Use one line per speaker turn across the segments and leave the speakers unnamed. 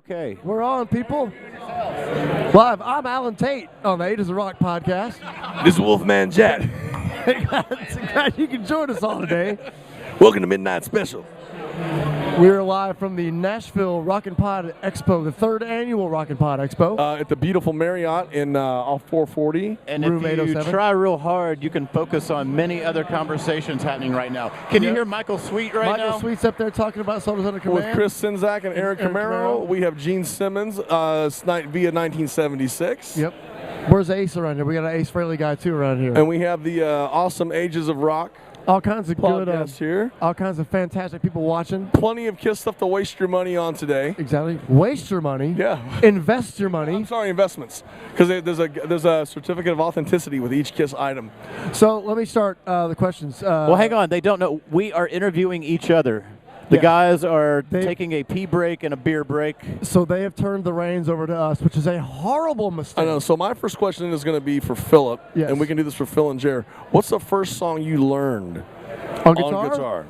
Okay.
We're on, people. Live. I'm Alan Tate on the 8 is a Rock podcast.
This is Wolfman Jack.
Glad you can join us all today.
Welcome to Midnight Special.
We're live from the Nashville ROCKNPOD Expo, the 3rd annual ROCKNPOD Expo.
At the beautiful Marriott in off 440.
And
Room
if you
807.
try real hard, you can focus on many other conversations happening right now. Can you hear Michael Sweet right now?
Michael Sweet's up there talking about Solos Under Command.
With Chris Sinzak and Aaron Camaro. We have Gene Simmons via 1976.
Yep. Where's Ace around here? We got an Ace Frehley guy too around here.
And we have the awesome Ages of Rock.
All kinds of good
here.
All kinds of fantastic people watching.
Plenty of Kiss stuff to waste your money on today.
Exactly. Waste your money.
Yeah.
Invest your money.
I'm sorry, investments. Because there's a certificate of authenticity with each Kiss item.
So let me start the questions.
Well, hang on. They don't know. We are interviewing each other. The guys are taking a pee break and a beer break.
So they have turned the reins over to us, which is a horrible mistake.
I know. So my first question is going to be for Philip,
Yes.
and we can do this for Phil and Jer. What's the first song you learned
On guitar?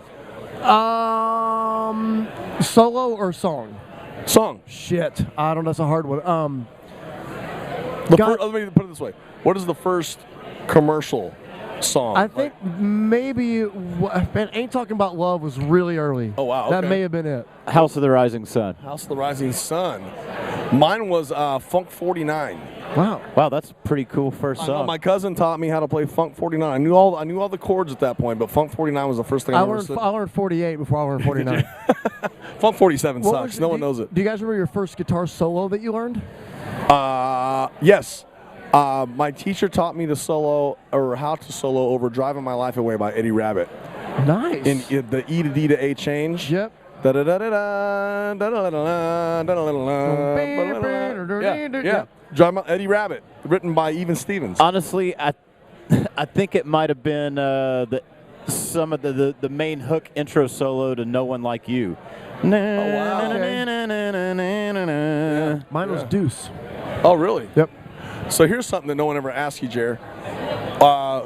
Solo or song?
Song.
Shit. I don't know. That's a hard one.
Let me put it this way. What is the first commercial song?
I think maybe Ain't Talking About Love was really early.
Oh, wow.
That
okay.
may have been it.
House of the Rising Sun.
House of the Rising Sun. Mine was Funk 49.
Wow.
Wow, that's a pretty cool first
I know,
song.
my cousin taught me how to play Funk 49. I knew all the chords at that point, but Funk 49 was the first thing I learned.
I learned 48 before I learned 49.
Funk 47 sucks. No one knows it.
Do you guys remember your first guitar solo that you learned?
Yes. My teacher taught me the solo, or how to solo over Driving My Life Away by Eddie Rabbit.
Nice.
In the E to D to A change.
Yep.
Yeah. Eddie Rabbit, written by Even Stevens.
Honestly, I think it might have been some of the main hook intro solo to No One Like You.
Mine was Deuce.
Oh, really?
Yep.
So here's something that no one ever asked you, Jer.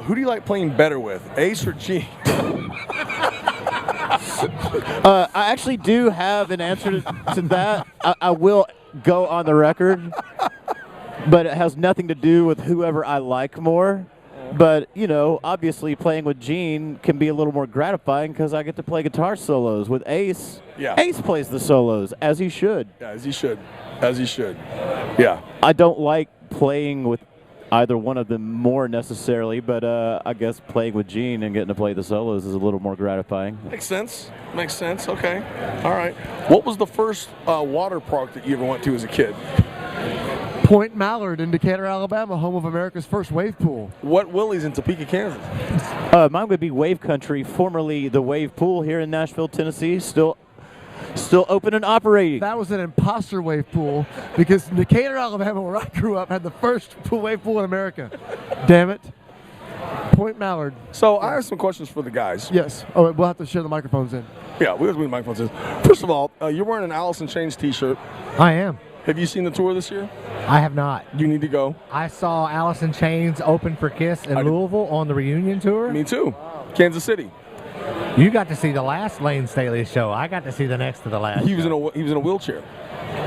Who do you like playing better with, Ace or Gene?
I actually do have an answer to that. I will go on the record, but it has nothing to do with whoever I like more. But, you know, obviously playing with Gene can be a little more gratifying because I get to play guitar solos. With Ace, Ace plays the solos, as he should.
Yeah, as he should. As he should. Yeah.
I don't like playing with either one of them more necessarily, but I guess playing with Gene and getting to play the solos is a little more gratifying.
Makes sense. Makes sense. Okay. All right. What was the first water park that you ever went to as a kid?
Point Mallard in Decatur, Alabama, home of America's first wave pool.
What Willie's in Topeka, Kansas?
Mine would be Wave Country, formerly the Wave Pool here in Nashville, Tennessee, still open and operating.
That was an imposter wave pool because Decatur, Alabama, where I grew up, had the first wave pool in America. Damn it. Point Mallard.
So I have some questions for the guys.
Yes. Oh, we'll have to share the microphones in.
Yeah, we'll have to the microphones in. First of all, you're wearing an Alice in Chains t-shirt.
I am.
Have you seen the tour this year?
I have not.
You need to go.
I saw Alice in Chains open for Kiss in Louisville on the reunion tour.
Me too. Kansas City.
You got to see the last Lane Staley show. I got to see the next to the last.
He was in a wheelchair.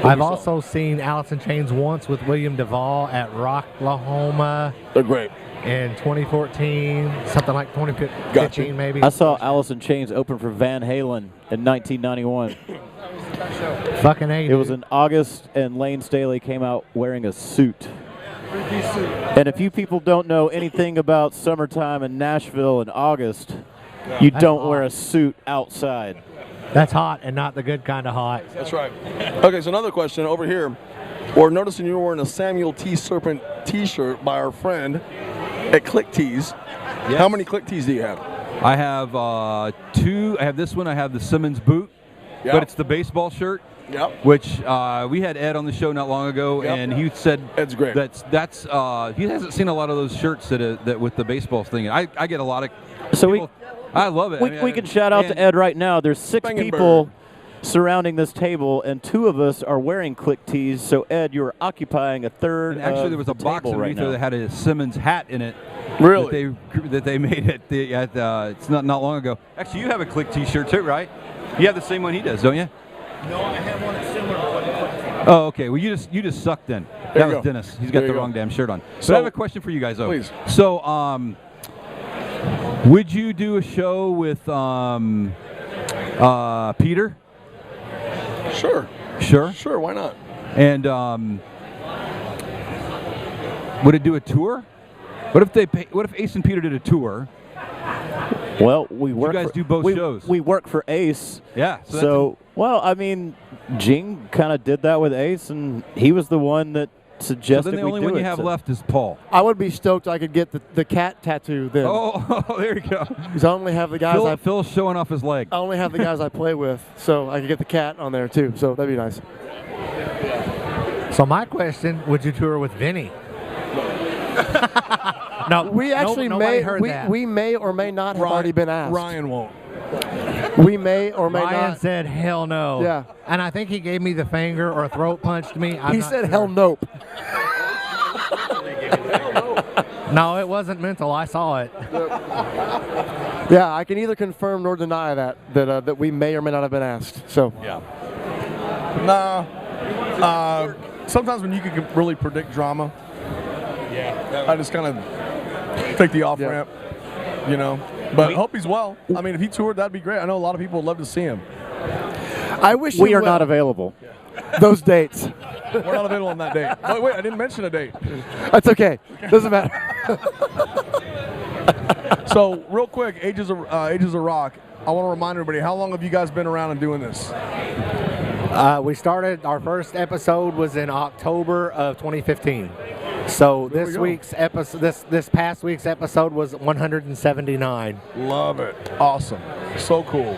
I've also seen Alice in Chains once with William Duvall at Rocklahoma.
They're great.
In 2014, something like 2015 maybe.
I saw Alice in Chains open for Van Halen in 1991.
Fucking A.
It was in August, and Lane Staley came out wearing a suit. And if you people don't know anything about summertime in Nashville in August, you don't wear a suit outside.
That's hot and not the good kind of hot.
That's right. Okay, so another question over here. We're noticing you're wearing a Samuel T. Serpent t-shirt by our friend at Click Tees. Yes. How many Click Tees do you have?
I have two. I have this one. I have the Simmons boot, but it's the baseball shirt.
Yep.
Which we had Ed on the show not long ago, and he said
Ed's great.
That's he hasn't seen a lot of those shirts that with the baseball thing. I get a lot of people, I love it.
We can shout out to Ed right now. There's 6 people surrounding this table, and 2 of us are wearing Click Tees. So Ed, you're occupying a third.
And actually, there was a box underneath there that had a Simmons hat in it.
Really?
That they made at it's not long ago. Actually, you have a Click T-shirt too, right? You have the same one he does, don't you?
No, I have one that's similar to what
Oh, okay. Well, you just sucked then.
There
That
you
was
go.
Dennis. He's got
There
the
you
wrong
go.
damn shirt on. So
So-
I have a question for you guys, though.
Please.
So, would you do a show with Peter?
Sure.
Sure.
Sure, why not?
And would it do a tour? What if Ace and Peter did a tour?
Well, we work.
guys
for,
do both
we,
shows.
We work for Ace.
Yeah.
So, well, I mean, Gene kind of did that with Ace, and he was the one that
so
suggested
then the
we
only
do
one you
it,
have
so-
left is Paul.
I would be stoked I could get the cat tattoo then.
Oh, there you go.
Because I only have the guys
Phil's showing off his leg.
I only have the guys I play with, so I could get the cat on there too. So that'd be nice.
So my question: would you tour with Vinny? No,
We actually
nobody heard
we,
that.
we may or may not have already been asked.
Ryan won't.
We may or may
Ryan
not.
said hell no.
Yeah.
And I think he gave me the finger or throat punched me. I'm
He
not
said
sure.
hell nope.
No, it wasn't mental. I saw it.
Yeah, I can neither confirm nor deny that we may or may not have been asked. So
Yeah. Nah. Sometimes when you can really predict drama, I just kind of take the off ramp, you know. But I hope he's well. I mean, if he toured, that'd be great. I know a lot of people would love to see him.
I wish
We
him
are not
well.
available.
Those dates.
We're not available on that date. Wait, I didn't mention a date.
That's okay. Doesn't matter.
So, real quick, Ages of Rock. I want to remind everybody, how long have you guys been around and doing this?
We started, our first episode was in October of 2015. So
There we
this
go.
week's episode, this past week's episode was 179.
Love it. Awesome. So cool.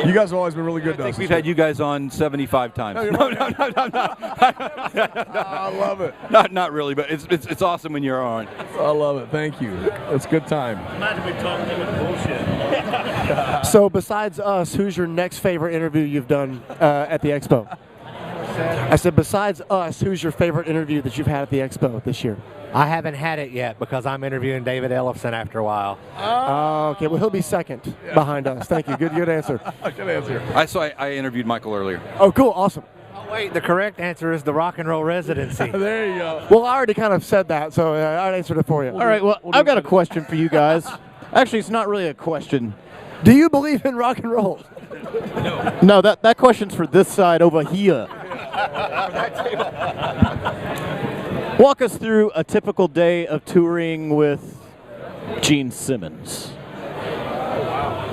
You guys have always been really good to
I
us.
think we've had you guys on 75 times.
No, I love it.
Not really, but it's awesome when you're on.
I love it. Thank you. It's a good time.
So besides us, who's your next favorite interview you've done at the Expo? I said, besides us, who's your favorite interview that you've had at the Expo this year?
I haven't had it yet because I'm interviewing David Ellefson after a while.
Okay, well, he'll be second behind us. Thank you. Good answer.
Good answer.
I interviewed Michael earlier.
Oh, cool. Awesome.
Oh, wait, the correct answer is the Rock and Roll Residency.
There you go.
Well, I already kind of said that, so I answered it for you.
All right, well, I've got a question for you guys. Actually, it's not really a question.
Do you believe in rock and roll?
No, that question's for this side over here. Walk us through a typical day of touring with Gene Simmons.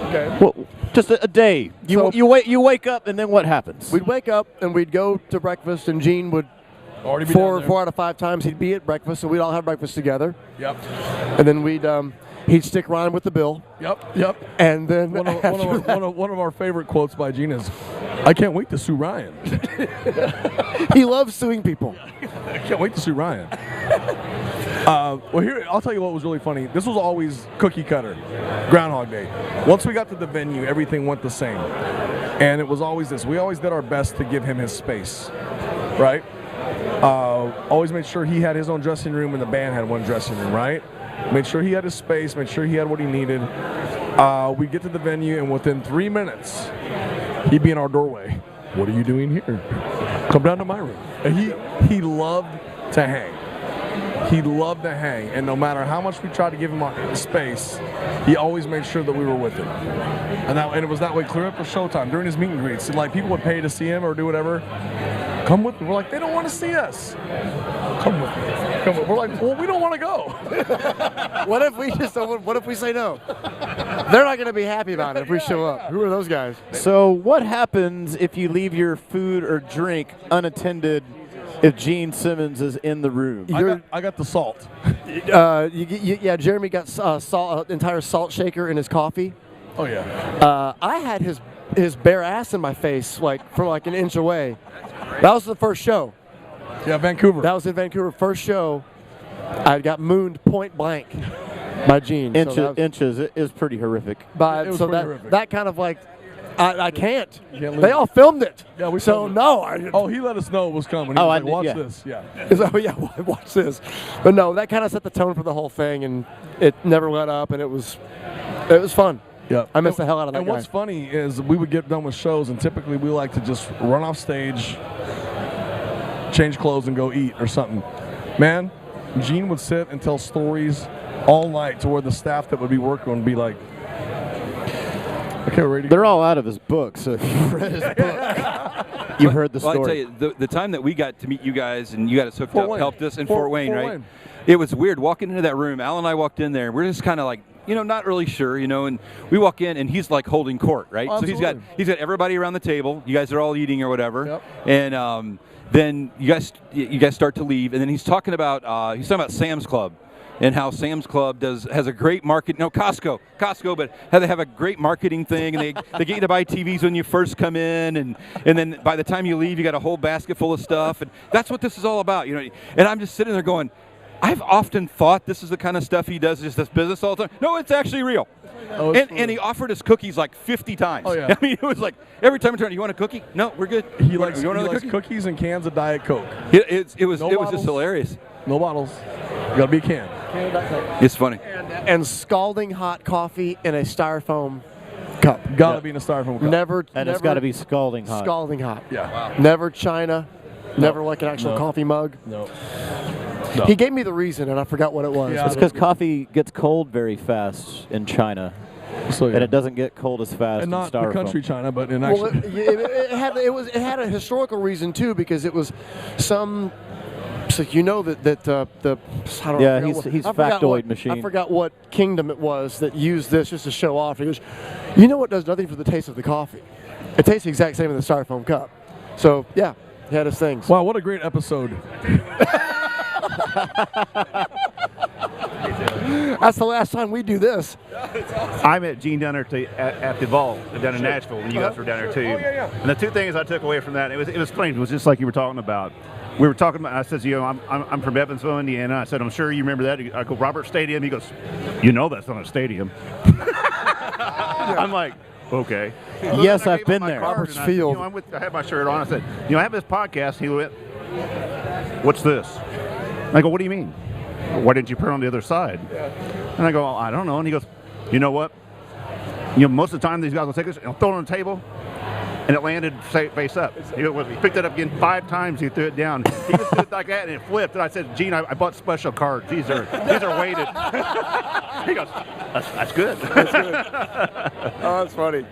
Okay.
Well, just a day.
So-
You wake up, and then what happens?
We'd wake up and we'd go to breakfast, and Gene would
Already be
four
down there.
out of 5 times he'd be at breakfast, so we'd all have breakfast together,
Yep.
and then he'd stick Ryan with the bill,
Yep.
and then
One
after that,
of our favorite quotes by Gene is, "I can't wait to sue Ryan."
he loves suing people.
I can't wait to sue Ryan. Well, here, I'll tell you what was really funny. This was always cookie cutter, Groundhog Day. Once we got to the venue, everything went the same. And it was always this. We always did our best to give him his space, right? Always made sure he had his own dressing room and the band had one dressing room, right? Made sure he had his space, made sure he had what he needed. We get to the venue, and within 3 minutes, he'd be in our doorway. "What are you doing here? Come down to my room." And he loved to hang. He loved to hang, and no matter how much we tried to give him space, he always made sure that we were with him. And it was that way clear up for showtime during his meet and greets. And, like, people would pay to see him or do whatever. "Come with me." We're like, "They don't want to see us." "Come with me." Come with. We're like, "Well, we don't want to go."
What if we say no? They're not going to be happy about it if we show up. Who are those guys?
So what happens if you leave your food or drink unattended if Gene Simmons is in the room?
I got the salt.
Yeah, Jeremy got entire salt shaker in his coffee.
Oh yeah.
I had his bare ass in my face, from an inch away. That was the first show.
Yeah, Vancouver.
That was in Vancouver. First show, I got mooned point blank by Gene.
Inches is pretty horrific.
It was pretty horrific.
That kind of I can't.
can't
They all filmed it.
Yeah, we
so
filmed it.
no.
Oh, he let us know it was coming. He
Oh,
was
I
like,
did-
watch
yeah.
this. Yeah.
Oh yeah, watch this. But no, that kind of set the tone for the whole thing, and it never let up, and it was fun.
Yeah.
I missed the hell out of that
And
guy.
what's funny is we would get done with shows, and typically we like to just run off stage, change clothes, and go eat or something. Man, Gene would sit and tell stories all night to where the staff that would be working would be like, okay, we're ready to
They're all out of his book, so if you've read his book, you've heard the story.
Well, I tell you, the time that we got to meet you guys and you got us hooked up, helped us in Fort Wayne, right?
Wayne.
It was weird walking into that room. Al and I walked in there, and we're just kind of like, not really sure, and we walk in, and he's like holding court, right?
Oh,
so he's got everybody around the table. You guys are all eating or whatever,
Yep.
and then you guys start to leave, and then he's talking about Sam's Club. And how Sam's Club has a great market. No, Costco, but how they have a great marketing thing, and they get you to buy TVs when you first come in, and then by the time you leave, you got a whole basket full of stuff, and that's what this is all about, And I'm just sitting there going, I've often thought this is the kind of stuff he does, just this business all the time. No, it's actually real.
Oh,
and he offered us cookies like 50 times.
Oh, yeah.
I mean, it was like every time I turned, you want a cookie? No, we're good.
He likes
cookie?
cookies and cans of Diet Coke.
It was
bottles.
just hilarious.
No bottles. You gotta be a can.
It's funny.
And scalding hot coffee in a styrofoam cup.
Gotta be in a styrofoam cup.
Never.
And it's got to be scalding hot.
Scalding hot.
Yeah. Wow.
Never China. Never like an actual coffee mug.
No.
He gave me the reason, and I forgot what it was.
Yeah.
It's because coffee gets cold very fast in China,
So, yeah.
and it doesn't get cold as fast
And not
in styrofoam.
the country China, but in
Well,
actually.
it had a historical reason too, because it was some. So that the I don't
Yeah,
know,
he's
I forgot
factoid
what-
machine.
I forgot what kingdom it was that used this just to show off. He goes, you know what does nothing for the taste of the coffee? It tastes the exact same in the styrofoam cup. So yeah, he had his things.
Wow, what a great episode.
That's the last time we do this.
I met Gene down there at the Vault down in Nashville when you guys were down there too.
Oh, yeah.
And the two things I took away from that, it was funny. It was just like you were talking about. We were talking about. I said, I'm from Evansville, Indiana. I said, I'm sure you remember that. I go, Robert Stadium. He goes, that's not a stadium. I'm like, okay.
Yes,
I
I've
gave him
been
my
there.
card,
Robert's
and I said,
Field.
I had my shirt on. I said, I have this podcast. He went, what's this? I go, what do you mean? Why didn't you put it on the other side? And I go, I don't know. And he goes, you know what? Most of the time these guys will take this and throw it on the table, and it landed face up. He picked it up again 5 times. He threw it down. He just did it like that, and it flipped. And I said, Gene, I bought special cards. These are weighted. He goes, that's good.
Oh, that's funny.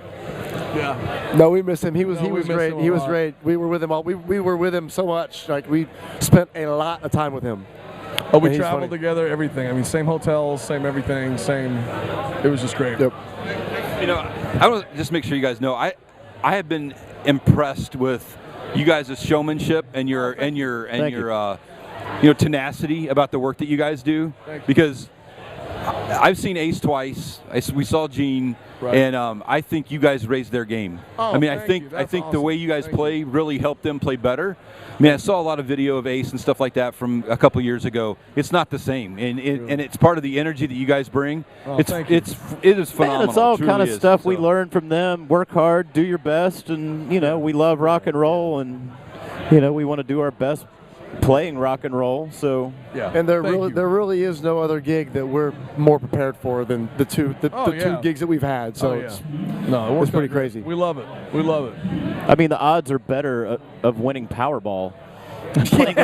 Yeah.
No, we miss him. He was
No, we miss
great.
him a
He was
lot.
great. We were with him all. We were with him so much. Like we spent a lot of time with him.
Oh, we
And he's
traveled
funny.
together, everything. I mean, same hotels, same everything, same. It was just great.
Yep.
I want to just make sure you guys know I have been impressed with you guys' showmanship and your tenacity about the work that you guys do. Because I've seen Ace twice. We saw Gene,
Right.
and I think you guys raised their game.
Oh,
I mean, I
thank
think
you. That's
the
awesome.
way you guys
Thank
play really helped them play better. I mean, I saw a lot of video of Ace and stuff like that from a couple years ago. It's not the same, and it's part of the energy that you guys bring.
Oh, thank you.
It is phenomenal.
Man, it's all
It truly
kind of
is.
stuff we
So-
learn from them. Work hard, do your best, and we love rock and roll, and we want to do our best playing rock and roll. So
Yeah.
And there
Thank you.
really is no other gig that we're more prepared for than the two
Oh,
two
yeah.
gigs that we've had. So
Oh, yeah.
it's,
No, it works
pretty
out great.
crazy.
We love it. We love it.
I mean, the odds are better of winning Powerball playing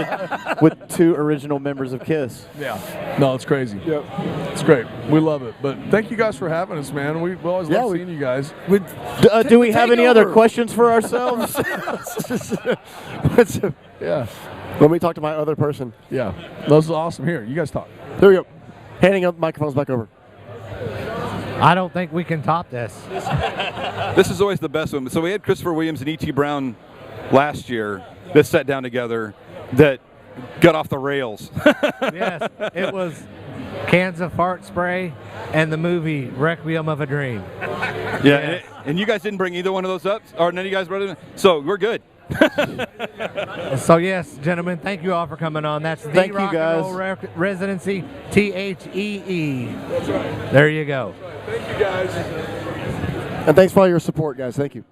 with 2 original members of Kiss.
Yeah. No, it's crazy.
Yep.
It's great. We love it. But thank you guys for having us, man. We always love
we-
seeing you guys.
Do we have
Take
any other
over.
questions for ourselves?
Yeah.
Let me talk to my other person.
Yeah. This is awesome. Here, you guys talk.
There we go. Handing up microphones back over.
I don't think we can top this.
This is always the best one. So we had Christopher Williams and E.T. Brown last year that sat down together that got off the rails.
Yes, it was cans of fart spray and the movie Requiem of a Dream.
Yeah, and you guys didn't bring either one of those up, or none of you guys brought it. So we're good.
So yes, gentlemen, thank you all for coming on. That's the
Thank you,
Rock
guys.
and Roll Residency, THEE. That's right. There you go.
Thank you guys.
And thanks for all your support, guys. Thank you.